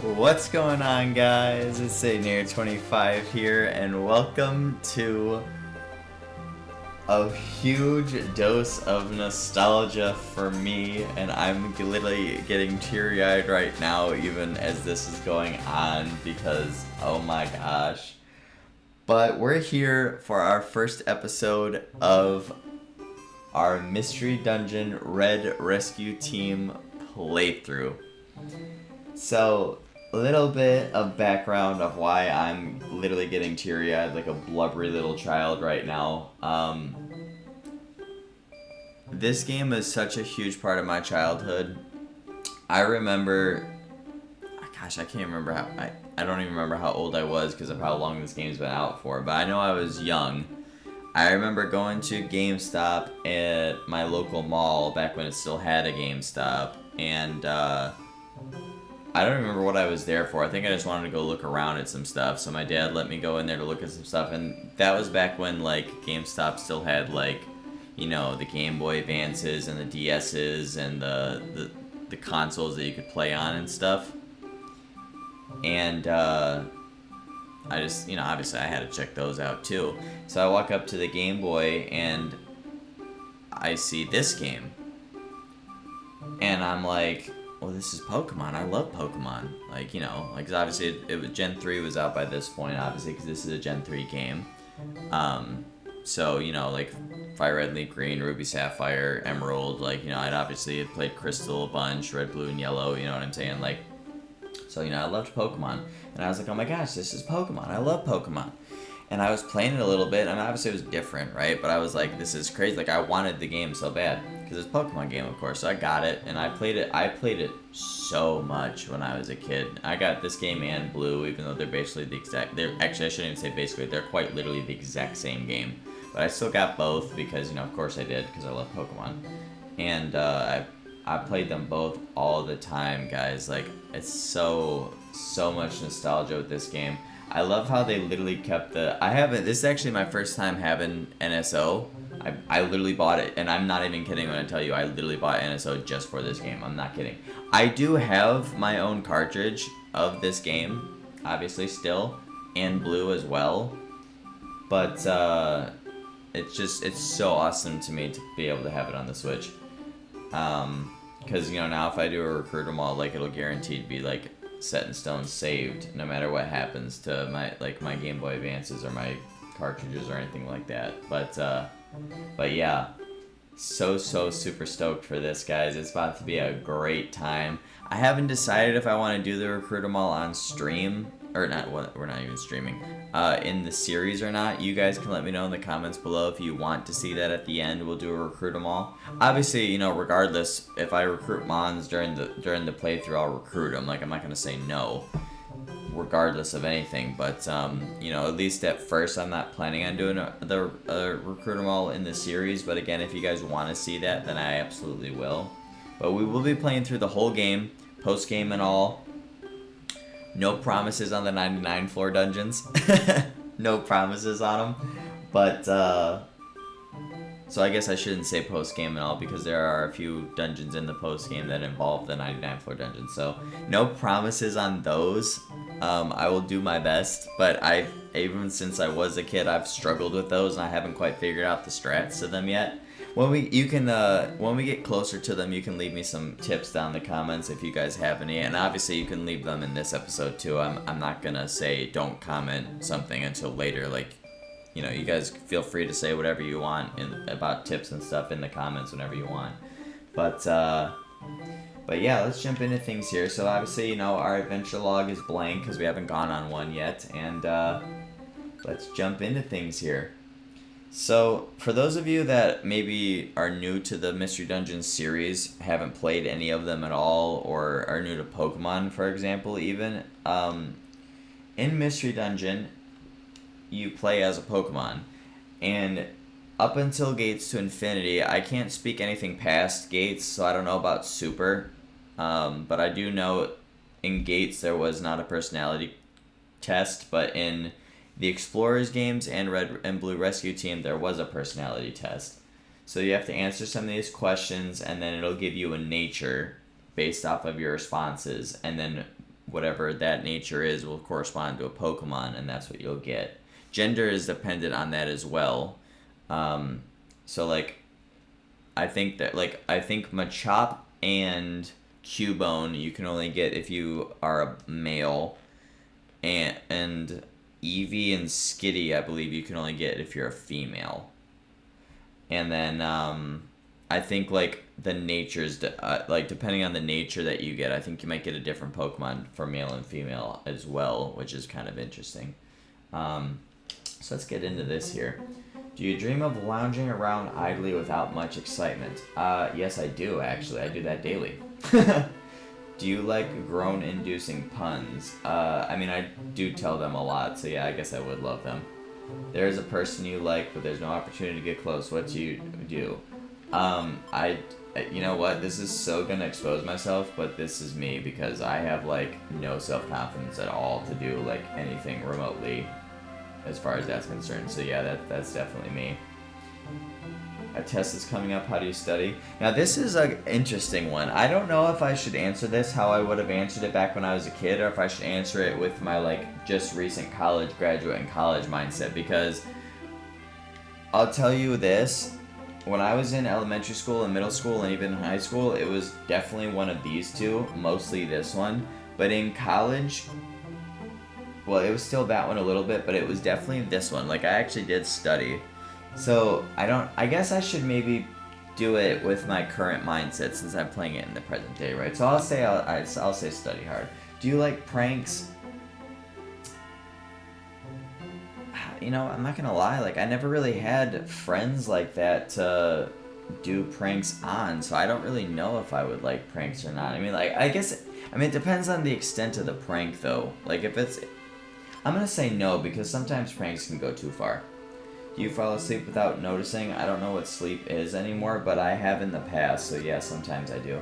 What's going on, guys? It's Near25 here, and welcome to a huge dose of nostalgia for me. And I'm literally getting teary-eyed right now, even as this is going on, because oh my gosh. But we're here for our first episode of our Mystery Dungeon Red Rescue Team playthrough. So, a little bit of background of why I'm literally getting teary-eyed like a blubbery little child right now. This game is such a huge part of my childhood. I remember, gosh, I can't remember how, I don't even remember how old I was because of how long this game's been out for, but I know I was young. I remember going to GameStop at my local mall back when it still had a GameStop, and I don't remember what I was there for. I think I just wanted to go look around at some stuff. So my dad let me go in there to look at some stuff. And that was back when, like, GameStop still had, like, you know, the Game Boy Advances and the DS's and the consoles that you could play on and stuff. And I just, you know, obviously I had to check those out too. So I walk up to the Game Boy and I see this game. And I'm like, well, this is Pokemon. I love Pokemon. Like, you know, like, 'cause obviously it was Gen 3 was out by this point, obviously, because this is a Gen 3 game. So, you know, like, Fire Red, Leaf Green, Ruby, Sapphire, Emerald, like, you know, I'd obviously played Crystal a bunch, Red, Blue, and Yellow, you know what I'm saying? Like, so, you know, I loved Pokemon. And I was like, oh my gosh, this is Pokemon. I love Pokemon. And I was playing it a little bit. I mean, obviously it was different, right? But I was like, this is crazy. Like, I wanted the game so bad. Because it's a Pokemon game, of course. So I got it, and I played it so much when I was a kid. I got this game and Blue, even though they're basically the exact... Actually, I shouldn't even say basically. They're quite literally the exact same game. But I still got both because, you know, of course I did, because I love Pokemon. And I played them both all the time, guys. Like, it's so much nostalgia with this game. I love how they literally kept the... This is actually my first time having NSO. I literally bought it, and I'm not even kidding when I tell you I literally bought NSO just for this game. I'm not kidding. I do have my own cartridge of this game, obviously still, and Blue as well. But it's so awesome to me to be able to have it on the Switch. Because, you know, now if I do a recruit them all, like, it'll guaranteed be, like, set in stone saved no matter what happens to my Game Boy Advances or my cartridges or anything like that. But yeah, so super stoked for this, guys. It's about to be a great time. I haven't decided if I want to do the recruit 'em all on stream or not. We're not even streaming in the series or not. You guys can let me know in the comments below if you want to see that at the end. We'll do a recruit 'em all. Obviously, you know, regardless, if I recruit Mons during the playthrough, I'll recruit them. Like, I'm not gonna say no, regardless of anything. But you know, at least at first, I'm not planning on doing the recruit 'em all in the series. But again, if you guys want to see that, then I absolutely will. But we will be playing through the whole game, post game and all. No promises on the 99 floor dungeons. No promises on them. But, so I guess I shouldn't say post-game and all because there are a few dungeons in the post-game that involve the 99 floor dungeon. So, no promises on those. I will do my best. But even since I was a kid, I've struggled with those and I haven't quite figured out the strats to them yet. When we get closer to them, you can leave me some tips down in the comments if you guys have any, and obviously you can leave them in this episode too. I'm not gonna say don't comment something until later. Like, you know, you guys feel free to say whatever you want about tips and stuff in the comments whenever you want. But yeah, let's jump into things here. So obviously, you know, our adventure log is blank because we haven't gone on one yet, and let's jump into things here. So, for those of you that maybe are new to the Mystery Dungeon series, haven't played any of them at all, or are new to Pokemon, for example, even, in Mystery Dungeon, you play as a Pokemon, and up until Gates to Infinity, I can't speak anything past Gates, so I don't know about Super, but I do know in Gates there was not a personality test, but in the Explorers games and Red and Blue Rescue Team, there was a personality test. So you have to answer some of these questions, and then it'll give you a nature based off of your responses. And then whatever that nature is will correspond to a Pokemon, and that's what you'll get. Gender is dependent on that as well. So like, I think Machop and Cubone you can only get if you are a male, and Eevee and Skitty I believe you can only get if you're a female. And then I think like the natures, like depending on the nature that you get, I think you might get a different Pokemon for male and female as well, which is kind of interesting. So let's get into this here. Do you dream of lounging around idly without much excitement? Yes, I do, actually. I do that daily. Do you like groan-inducing puns? I mean, I do tell them a lot, so yeah, I guess I would love them. There's a person you like, but there's no opportunity to get close. What do you do? You know what? This is so gonna expose myself, but this is me, because I have, like, no self-confidence at all to do, like, anything remotely as far as that's concerned. So yeah, that's definitely me. A test is coming up. How do you study? Now this is an interesting one. I don't know if I should answer this how I would have answered it back when I was a kid, or if I should answer it with my like just recent graduate and college mindset, because I'll tell you this. When I was in elementary school and middle school and even high school, it was definitely one of these two, mostly this one. But in college, well, it was still that one a little bit, but it was definitely this one. Like, I actually did study. So, I guess I should maybe do it with my current mindset since I'm playing it in the present day, right? So I'll say study hard. Do you like pranks? You know, I'm not gonna lie, like, I never really had friends like that to do pranks on, so I don't really know if I would like pranks or not. I mean, like, it depends on the extent of the prank, though. Like, I'm gonna say no, because sometimes pranks can go too far. Do you fall asleep without noticing? I don't know what sleep is anymore, but I have in the past, so yeah, sometimes I do.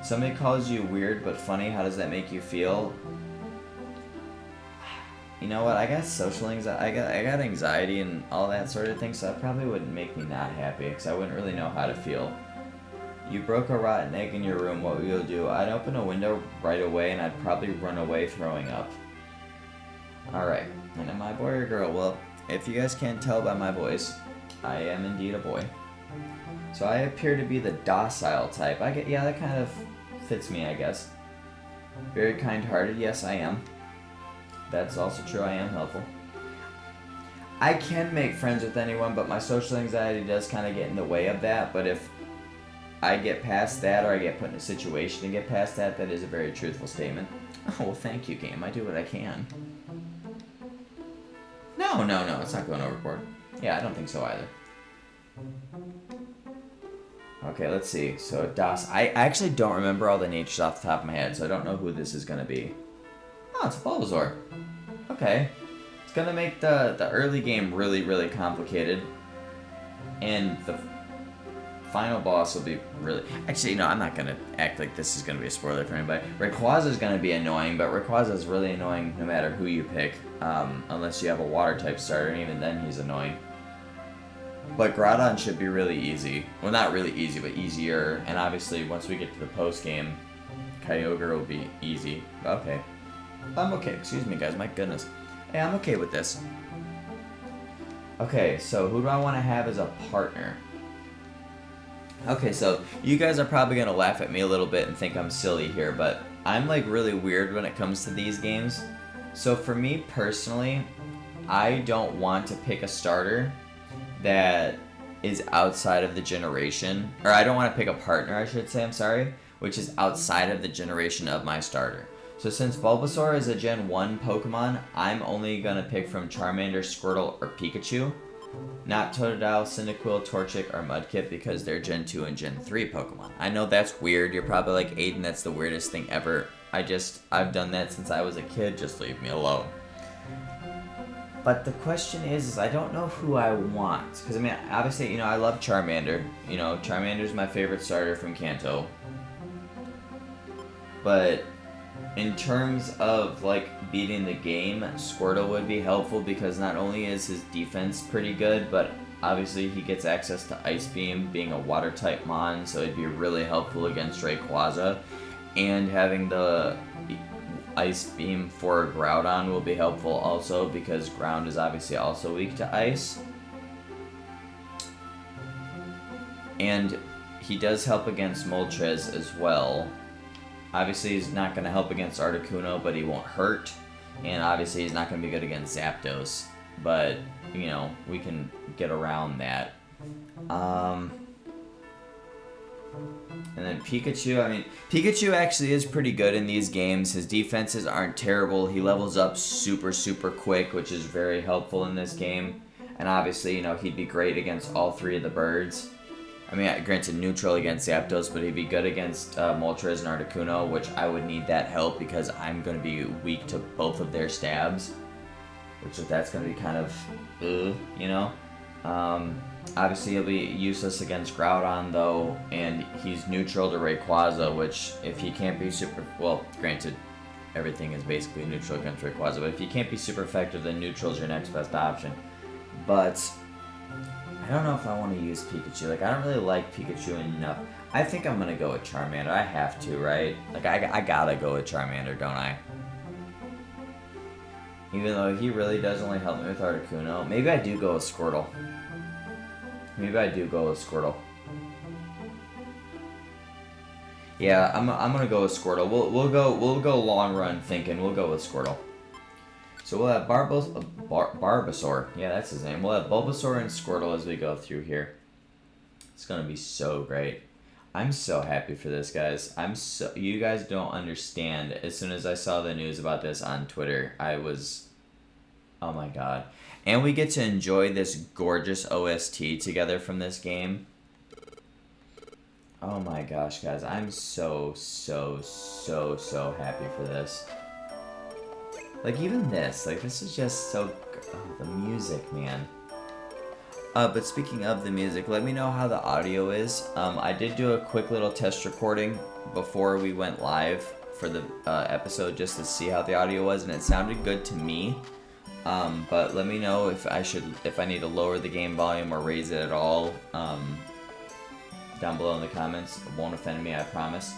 Somebody calls you weird but funny, how does that make you feel? You know what, I got social anxiety, I got anxiety and all that sort of thing, so that probably wouldn't make me not happy, because I wouldn't really know how to feel. You broke a rotten egg in your room, what would you do? I'd open a window right away, and I'd probably run away throwing up. Alright, and am I a boy or girl? Well, if you guys can't tell by my voice, I am indeed a boy. So I appear to be the docile type. Yeah, that kind of fits me, I guess. Very kind-hearted, yes I am. That's also true, I am helpful. I can make friends with anyone, but my social anxiety does kind of get in the way of that, but if I get past that, or I get put in a situation to get past that, that is a very truthful statement. Oh, well, thank you, game. I do what I can. No, it's not going overboard. Yeah, I don't think so either. Okay, let's see. So, I actually don't remember all the natures off the top of my head, so I don't know who this is going to be. Oh, it's Bulbasaur. Okay. It's going to make the early game really, really complicated. And the final boss will be really... Actually, no, I'm not going to act like this is going to be a spoiler for anybody. Rayquaza is going to be annoying, but Rayquaza is really annoying no matter who you pick. Unless you have a water-type starter, and even then he's annoying. But Groudon should be really easy. Well, not really easy, but easier. And obviously, once we get to the post-game, Kyogre will be easy. Okay. I'm okay. Excuse me, guys. My goodness. Hey, I'm okay with this. Okay, so who do I want to have as a partner? Okay, so you guys are probably going to laugh at me a little bit and think I'm silly here, but I'm, like, really weird when it comes to these games. So for me, personally, I don't want to pick a starter that is outside of the generation, or I don't want to pick a partner, I should say, I'm sorry, which is outside of the generation of my starter. So since Bulbasaur is a Gen 1 Pokemon, I'm only going to pick from Charmander, Squirtle, or Pikachu. Not Totodile, Cyndaquil, Torchic, or Mudkip, because they're Gen 2 and Gen 3 Pokemon. I know that's weird. You're probably like, Aiden, that's the weirdest thing ever. I've done that since I was a kid. Just leave me alone. But the question is I don't know who I want. Because, I mean, obviously, you know, I love Charmander. You know, Charmander's my favorite starter from Kanto. But in terms of, like, beating the game, Squirtle would be helpful because not only is his defense pretty good, but obviously he gets access to Ice Beam, being a water-type mon, so it'd be really helpful against Rayquaza. And having the Ice Beam for Groudon will be helpful also, because ground is obviously also weak to ice. And he does help against Moltres as well. Obviously, he's not going to help against Articuno, but he won't hurt. And obviously, he's not going to be good against Zapdos. But, you know, we can get around that. And then Pikachu, I mean, Pikachu actually is pretty good in these games. His defenses aren't terrible. He levels up super, super quick, which is very helpful in this game. And obviously, you know, he'd be great against all three of the birds. I mean, granted, neutral against Zapdos, but he'd be good against Moltres and Articuno, which I would need that help because I'm going to be weak to both of their stabs. Which that's going to be kind of, you know? Obviously, he'll be useless against Groudon, though, and he's neutral to Rayquaza, which, if he can't be super... Well, granted, everything is basically neutral against Rayquaza, but if he can't be super effective, then neutral is your next best option. But I don't know if I want to use Pikachu. Like, I don't really like Pikachu enough. I think I'm going to go with Charmander. I have to, right? Like, I gotta go with Charmander, don't I? Even though he really does only help me with Articuno. Maybe I do go with Squirtle. Maybe I do go with Squirtle. Yeah, I'm gonna go with Squirtle. We'll go long run thinking. We'll go with Squirtle. So we'll have Bulbasaur. Yeah, that's his name. We'll have Bulbasaur and Squirtle as we go through here. It's gonna be so great. I'm so happy for this, guys. You guys don't understand. As soon as I saw the news about this on Twitter, I was, oh my god. And we get to enjoy this gorgeous OST together from this game. Oh my gosh, guys. I'm so happy for this. Like, even this. Like, this is just so... Oh, the music, man. But speaking of the music, let me know how the audio is. I did do a quick little test recording before we went live for the episode just to see how the audio was, and it sounded good to me. But let me know if I need to lower the game volume or raise it at all down below in the comments. It won't offend me, I promise.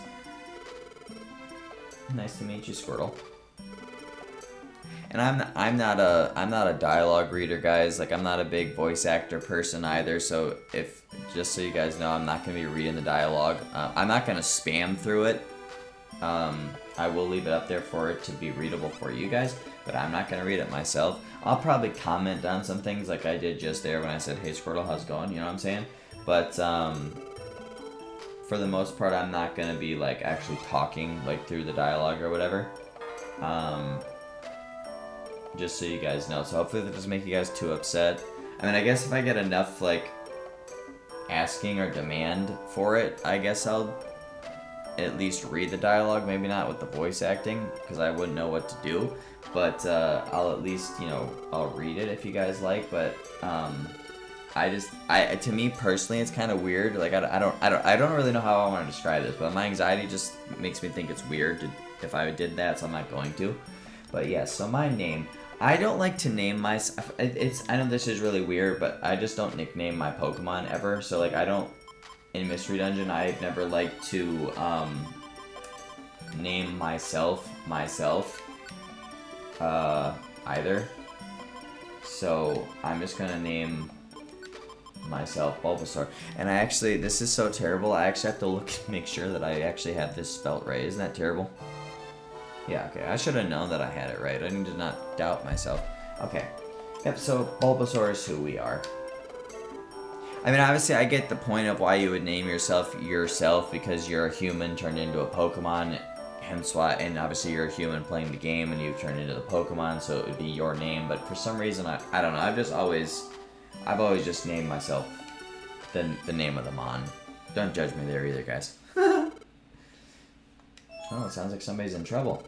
Nice to meet you, Squirtle. And I'm not a dialogue reader, guys. Like, I'm not a big voice actor person either. So just so you guys know, I'm not gonna be reading the dialogue. I'm not gonna spam through it. I will leave it up there for it to be readable for you guys, but I'm not gonna read it myself. I'll probably comment on some things like I did just there when I said, "Hey Squirtle, how's it going?" You know what I'm saying? But for the most part, I'm not gonna be like actually talking like through the dialogue or whatever. Just so you guys know. So hopefully that doesn't make you guys too upset. I mean, I guess if I get enough, like, asking or demand for it, I guess I'll at least read the dialogue. Maybe not with the voice acting, because I wouldn't know what to do. But I'll at least, you know, I'll read it if you guys like. But to me personally, it's kind of weird. Like, I don't really know how I want to describe this, but my anxiety just makes me think it's weird if I did that, so I'm not going to. But yeah, so my name. I don't like to name my... I know this is really weird, but I just don't nickname my Pokemon ever. So, like, I don't... In Mystery Dungeon, I've never liked to name myself either. So, I'm just gonna name myself Bulbasaur. And I actually... This is so terrible. I actually have to look and make sure that I actually have this spelt right. Isn't that terrible? Yeah, okay. I should have known that I had it right. I need to not doubt myself. Okay. Yep, so Bulbasaur is who we are. I mean, obviously, I get the point of why you would name yourself because you're a human turned into a Pokemon. Hence why, and obviously you're a human playing the game and you've turned into the Pokemon, so it would be your name. But for some reason, I don't know. I've always just named myself the name of the Mon. Don't judge me there either, guys. Oh, it sounds like somebody's in trouble.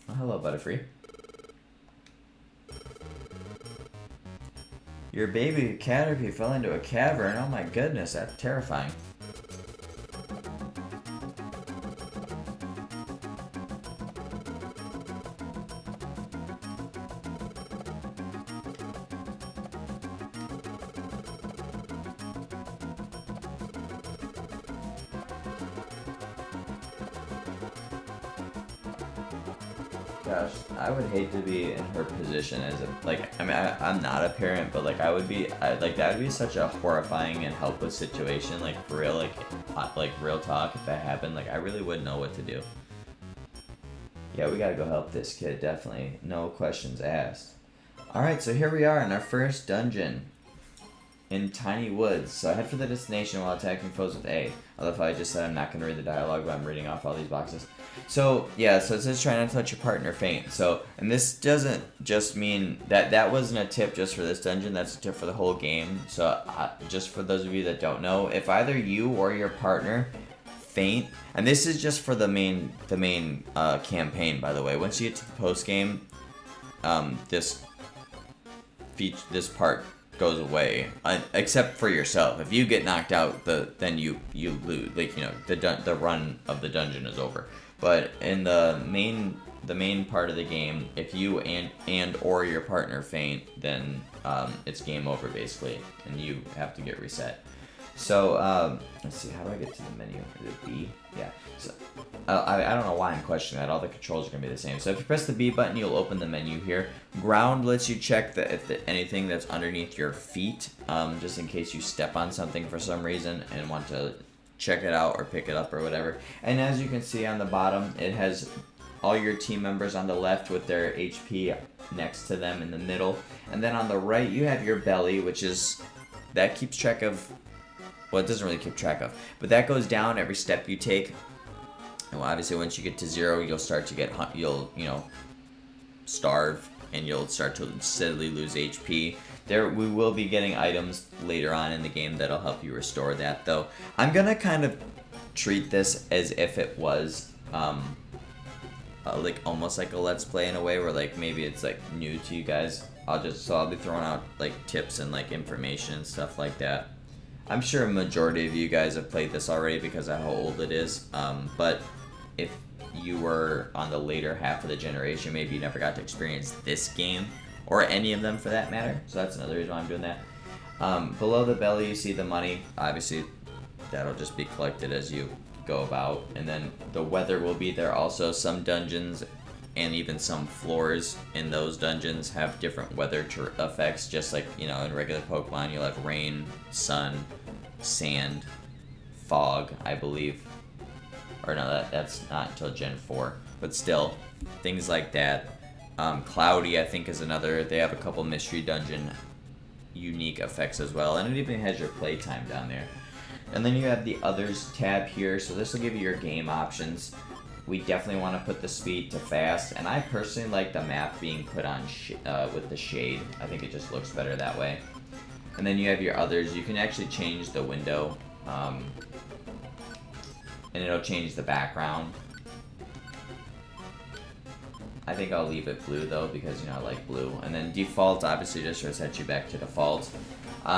Oh, hello, Butterfree. Your baby Caterpie fell into a cavern. Oh my goodness, that's terrifying. Gosh, I would hate to be in her position as a, like, I mean, I'm not a parent, but like, like, that would be such a horrifying and helpless situation, like, for real, like real talk, if that happened, like, I really wouldn't know what to do. Yeah, we gotta go help this kid, definitely. No questions asked. Alright, so here we are in our first dungeon. In Tiny Woods. So head for the destination while attacking foes with A. I love how I just said I'm not going to read the dialogue, but I'm reading off all these boxes. So, yeah, so it says try not to let your partner faint. So, and this doesn't just mean that wasn't a tip just for this dungeon, that's a tip for the whole game. So, just for those of you that don't know, if either you or your partner faint, and this is just for the main campaign, by the way. Once you get to the post game, this part goes away, except for yourself. If you get knocked out, then you lose. Like, you know, the run of the dungeon is over. But in the main part of the game, if you and or your partner faint, then it's game over basically, and you have to get reset. So let's see, how do I get to the menu? Is it B? Yeah. So I don't know why I'm questioning that. All the controls are gonna be the same. So if you press the B button, you'll open the menu here. Ground lets you check if anything that's underneath your feet, just in case you step on something for some reason and want to check it out or pick it up or whatever. And as you can see on the bottom, it has all your team members on the left with their HP next to them in the middle. And then on the right, you have your belly, that keeps track of, well, it doesn't really keep track of, but that goes down every step you take. And obviously, once you get to 0, you'll start to get, you'll starve, and you'll start to steadily lose HP. We will be getting items later on in the game that'll help you restore that, though. I'm gonna kind of treat this as if it was, like, almost like a Let's Play in a way, where, like, maybe it's, like, new to you guys. I'll be throwing out, like, tips and, like, information and stuff like that. I'm sure a majority of you guys have played this already because of how old it is, but if you were on the later half of the generation, maybe you never got to experience this game, or any of them for that matter, so that's another reason why I'm doing that. Below the belly you see the money. Obviously that'll just be collected as you go about, and then the weather will be there also. Some dungeons and even some floors in those dungeons have different weather effects, just like, you know, in regular Pokemon you'll have rain, sun, sand, fog, I believe. Or no, that's not until Gen 4. But still, things like that. Cloudy, I think, is another. They have a couple mystery dungeon unique effects as well. And it even has your playtime down there. And then you have the Others tab here. So this will give you your game options. We definitely want to put the speed to fast. And I personally like the map being put on with the shade. I think it just looks better that way. And then you have your Others. You can actually change the window. And it'll change the background. I think I'll leave it blue though, because, you know, I like blue. And then default obviously just resets you back to default.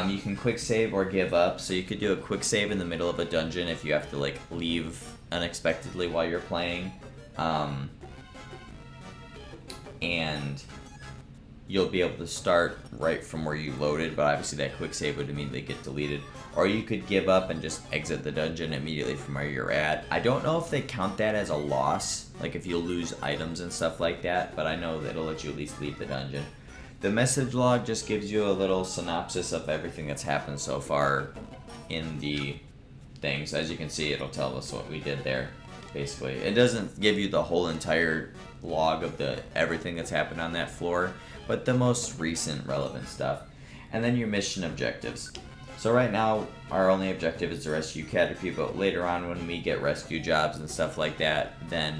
You can quick save or give up, so you could do a quick save in the middle of a dungeon if you have to, like, leave unexpectedly while you're playing. And you'll be able to start right from where you loaded, but obviously that quick save would immediately get deleted. Or you could give up and just exit the dungeon immediately from where you're at. I don't know if they count that as a loss, like if you lose items and stuff like that, but I know that it'll let you at least leave the dungeon. The message log just gives you a little synopsis of everything that's happened so far in the thing. So as you can see, it'll tell us what we did there, basically. It doesn't give you the whole entire log of everything that's happened on that floor, but the most recent relevant stuff. And then your mission objectives. So right now, our only objective is to rescue Caterpie, but later on when we get rescue jobs and stuff like that, then,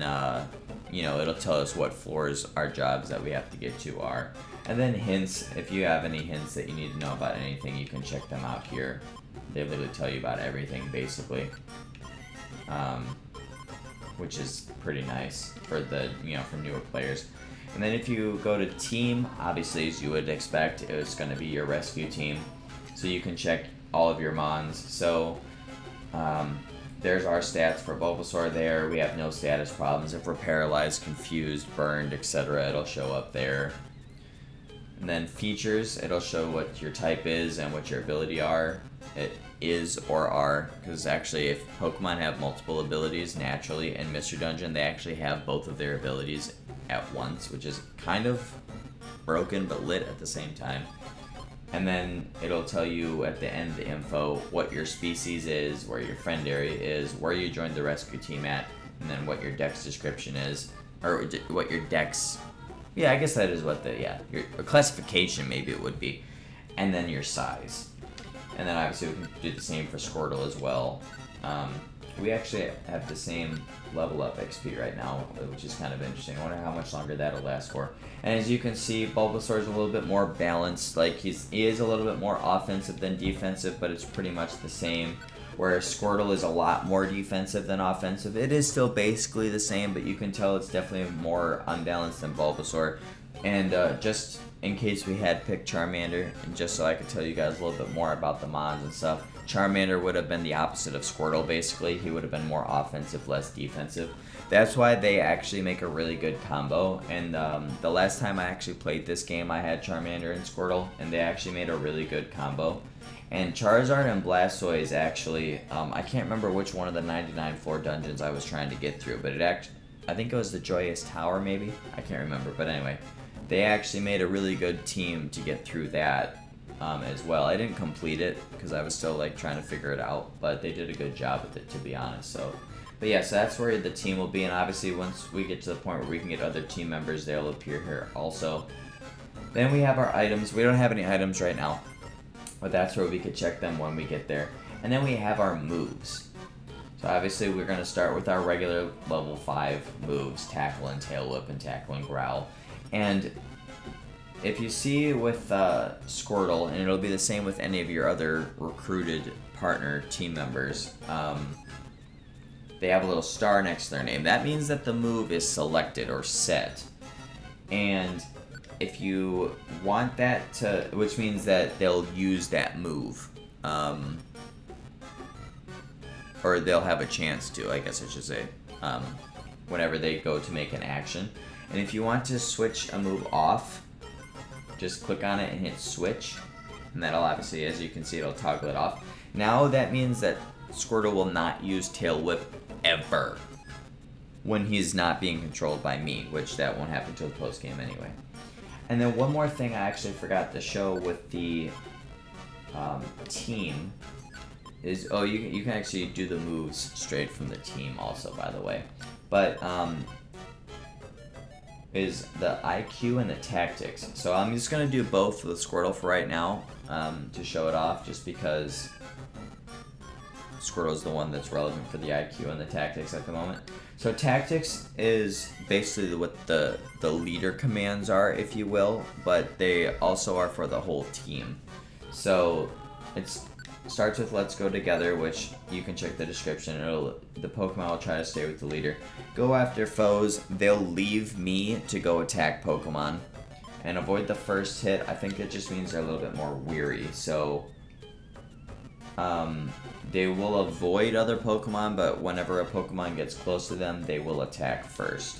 you know, it'll tell us what floors our jobs that we have to get to are. And then hints, if you have any hints that you need to know about anything, you can check them out here. They literally tell you about everything, basically. Which is pretty nice for for newer players. And then if you go to team, obviously as you would expect, it's going to be your rescue team. So you can check all of your mons. So there's our stats for Bulbasaur there. We have no status problems. If we're paralyzed, confused, burned, etc., it'll show up there. And then features, it'll show what your type is and what your ability are. It is or are, because actually if Pokemon have multiple abilities naturally in Mystery Dungeon, they actually have both of their abilities at once, which is kind of broken but lit at the same time. And then it'll tell you at the end of the info what your species is, where your friend area is, where you joined the rescue team at, and then what your dex description is, or what your dex, yeah, I guess that is what the, yeah, your classification maybe it would be, and then your size. And then obviously we can do the same for Squirtle as well. We actually have the same level up XP right now, which is kind of interesting. I wonder how much longer that'll last for. And as you can see, Bulbasaur is a little bit more balanced. Like he is a little bit more offensive than defensive, but it's pretty much the same. Whereas Squirtle is a lot more defensive than offensive. It is still basically the same, but you can tell it's definitely more unbalanced than Bulbasaur. And just in case we had picked Charmander, and just so I could tell you guys a little bit more about the Mons and stuff, Charmander would have been the opposite of Squirtle, basically. He would have been more offensive, less defensive. That's why they actually make a really good combo. And the last time I actually played this game, I had Charmander and Squirtle, and they actually made a really good combo. And Charizard and Blastoise actually, I can't remember which one of the 99 floor dungeons I was trying to get through, but I think it was the Joyous Tower, maybe? I can't remember, but anyway. They actually made a really good team to get through that as well. I didn't complete it because I was still like trying to figure it out, but they did a good job with it, to be honest. But yeah, so that's where the team will be, and obviously once we get to the point where we can get other team members, they'll appear here also. Then we have our items. We don't have any items right now, but that's where we could check them when we get there. And then we have our moves. So obviously we're going to start with our regular level 5 moves, Tackle and Tail Whip and Tackle and Growl. And if you see with Squirtle, and it'll be the same with any of your other recruited partner team members, they have a little star next to their name. That means that the move is selected or set. And if you want that to, which means that they'll use that move, or they'll have a chance to, I guess I should say, whenever they go to make an action. And if you want to switch a move off, just click on it and hit switch, and that'll obviously, as you can see, it'll toggle it off. Now that means that Squirtle will not use Tail Whip ever when he's not being controlled by me, which that won't happen until the post game anyway. And then one more thing I actually forgot to show with the team is, oh, you can actually do the moves straight from the team also, by the way. But is the IQ and the tactics. So I'm just going to do both with Squirtle for right now to show it off, just because Squirtle is the one that's relevant for the IQ and the tactics at the moment. So tactics is basically what the leader commands are, if you will, but they also are for the whole team. So it starts with Let's Go Together, which you can check the description. The Pokemon will try to stay with the leader. Go after foes. They'll leave me to go attack Pokemon. And avoid the first hit. I think it just means they're a little bit more weary. So they will avoid other Pokemon, but whenever a Pokemon gets close to them, they will attack first.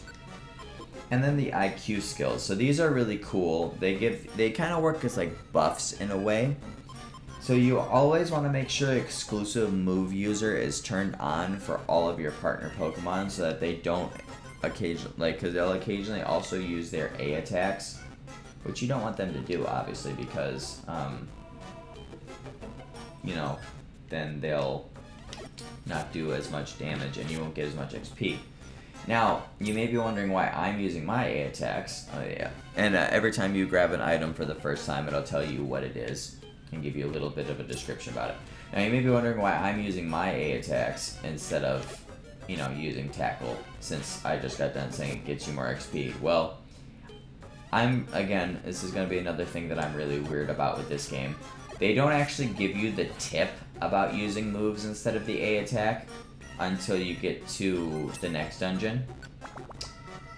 And then the IQ skills. So these are really cool. They kind of work as like buffs in a way. So you always want to make sure exclusive move user is turned on for all of your partner Pokemon, so that they don't occasionally, because they'll occasionally also use their A attacks, which you don't want them to do, obviously, because you know, then they'll not do as much damage and you won't get as much XP. Now, you may be wondering why I'm using my A attacks. Oh yeah. And every time you grab an item for the first time, it'll tell you what it is and give you a little bit of a description about it. Now, you may be wondering why I'm using my A attacks instead of, you know, using Tackle, since I just got done saying it gets you more XP. Well, again, this is going to be another thing that I'm really weird about with this game. They don't actually give you the tip about using moves instead of the A attack until you get to the next dungeon.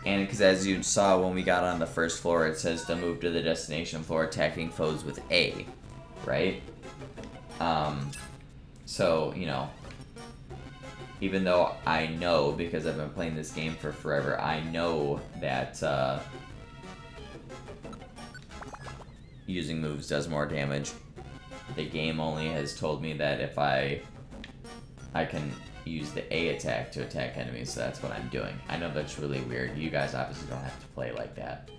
And because as you saw when we got on the first floor, it says to move to the destination floor attacking foes with A, right? So, you know, even though I know, because I've been playing this game for forever, I know that using moves does more damage. The game only has told me that if I can use the A attack to attack enemies, so that's what I'm doing. I know that's really weird. You guys obviously don't have to play like that.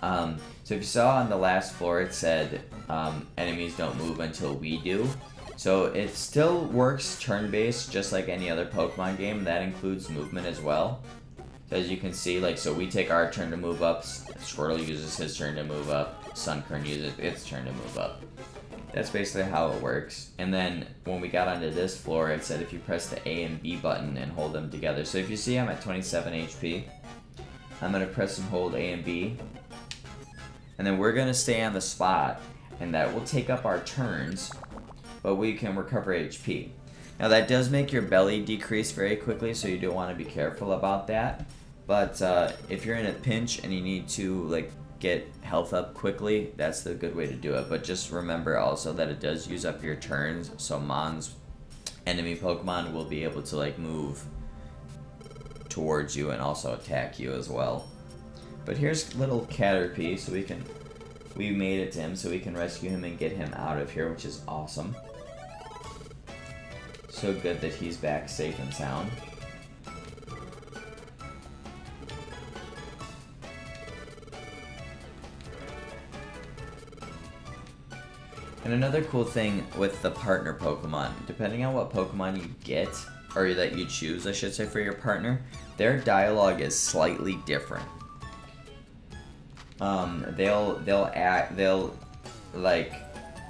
So if you saw on the last floor, it said enemies don't move until we do. So it still works turn-based, just like any other Pokemon game. That includes movement as well. So as you can see, like, so we take our turn to move up, Squirtle uses his turn to move up, Sunkern uses its turn to move up. That's basically how it works. And then when we got onto this floor, it said if you press the A and B button and hold them together. So if you see I'm at 27 HP, I'm going to press and hold A and B. And then we're going to stay on the spot, and that will take up our turns, but we can recover HP. Now that does make your belly decrease very quickly, so you do want to be careful about that. But if you're in a pinch and you need to like get health up quickly, that's the good way to do it. But just remember also that it does use up your turns, so Mon's enemy Pokemon will be able to like move towards you and also attack you as well. But here's little Caterpie, so we made it to him, so we can rescue him and get him out of here, which is awesome. So good that he's back safe and sound. And another cool thing with the partner Pokemon, depending on what Pokemon you get, or that you choose, I should say, for your partner, their dialogue is slightly different. They'll like,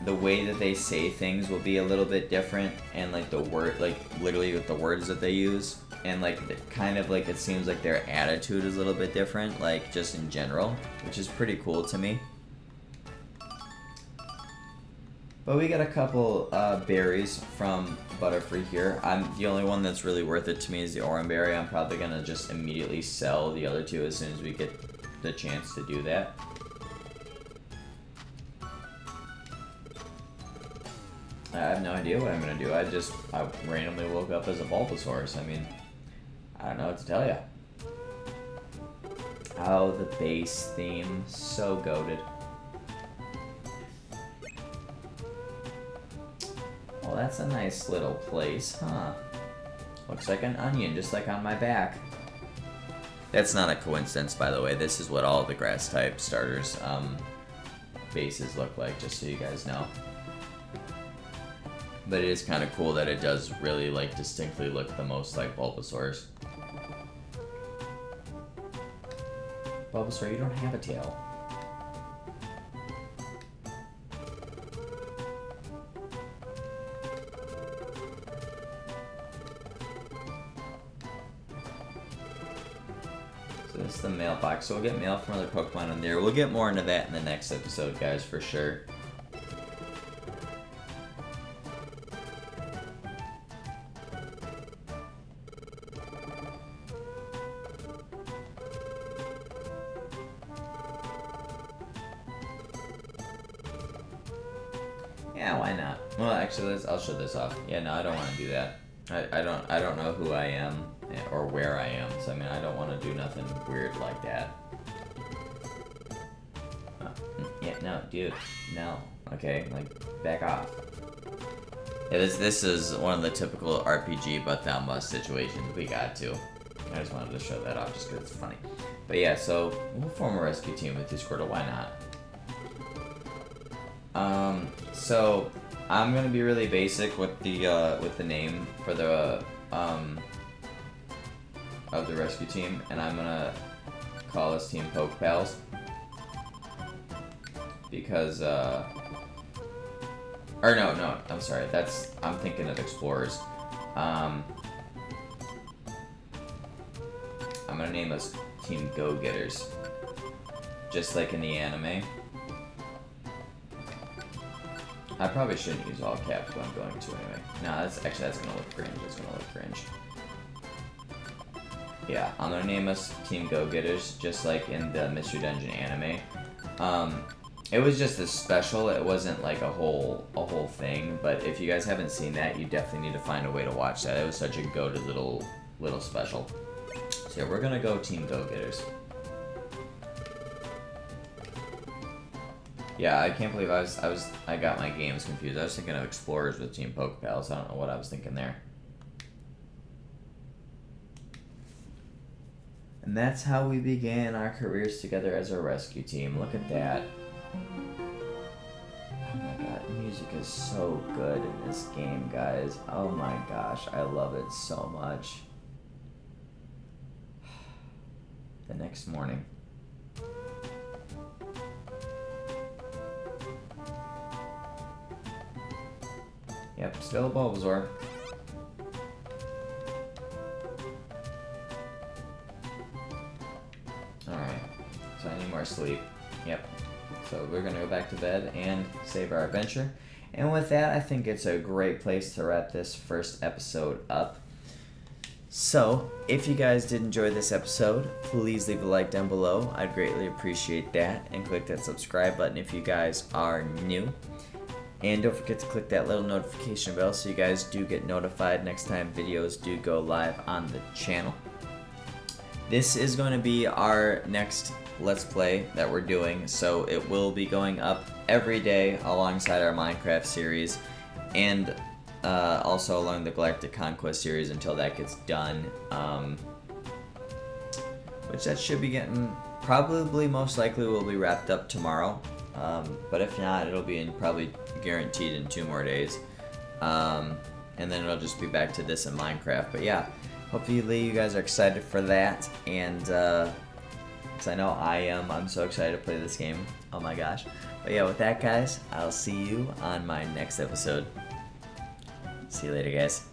the way that they say things will be a little bit different, and like the word, like literally with the words that they use, and like kind of like it seems like their attitude is a little bit different, like just in general, which is pretty cool to me. But we got a couple berries from Butterfree here. The only one that's really worth it to me is the Oran Berry. I'm probably gonna just immediately sell the other two as soon as we get the chance to do that. I have no idea what I'm gonna do. I randomly woke up as a Bulbasaur. I mean, I don't know what to tell you. Oh, the base theme, so goated. Well, that's a nice little place, huh? Looks like an onion, just like on my back. That's not a coincidence, by the way. This is what all the grass-type starters bases look like, just so you guys know. But it is kind of cool that it does really, like, distinctly look the most like Bulbasaur's. Bulbasaur, you don't have a tail. So this is the mailbox. So we'll get mail from other Pokemon in there. We'll get more into that in the next episode, guys, for sure. Yeah, why not? Well, actually, I'll show this off. Yeah, no, I don't want to do that. I don't know who I am or where I am. So I mean, I don't want to do nothing weird like that. Yeah, no, dude, no. Okay, like, back off. Yeah, this is one of the typical RPG but thou must situations we got to. I just wanted to show that off just because it's funny. But yeah, so we'll form a rescue team with you, Squirtle. Why not? So I'm gonna be really basic with the name for the of the rescue team, and I'm gonna call this team Poke Pals because or no, I'm sorry. I'm thinking of Explorers. I'm gonna name us Team Go Getters, just like in the anime. I probably shouldn't use all caps, but I'm going to anyway. No, that's gonna look cringe. It's gonna look cringe. Yeah, I'm gonna name us Team Go Getters, just like in the Mystery Dungeon anime. It was just a special. It wasn't like a whole thing. But if you guys haven't seen that, you definitely need to find a way to watch that. It was such a goated little special. So yeah, we're gonna go Team Go Getters. Yeah, I can't believe I got my games confused. I was thinking of Explorers with Team Poke Pals. I don't know what I was thinking there. And that's how we began our careers together as a rescue team. Look at that. Oh my god, music is so good in this game, guys. Oh my gosh, I love it so much. The next morning. Yep, still a Bulbasaur. Alright, so I need more sleep. Yep. So we're going to go back to bed and save our adventure. And with that, I think it's a great place to wrap this first episode up. So, if you guys did enjoy this episode, please leave a like down below. I'd greatly appreciate that. And click that subscribe button if you guys are new. And don't forget to click that little notification bell so you guys do get notified next time videos do go live on the channel. This is going to be our next Let's Play that we're doing, so it will be going up every day alongside our Minecraft series, and also along the Galactic Conquest series until that gets done, which that should be getting, probably most likely will be wrapped up tomorrow, but if not, it'll be probably guaranteed in 2 more days, and then it'll just be back to this in Minecraft. But yeah, hopefully you guys are excited for that, and because I know I am. I'm so excited to play this game. Oh my gosh. But yeah, with that, guys, I'll see you on my next episode. See you later, guys.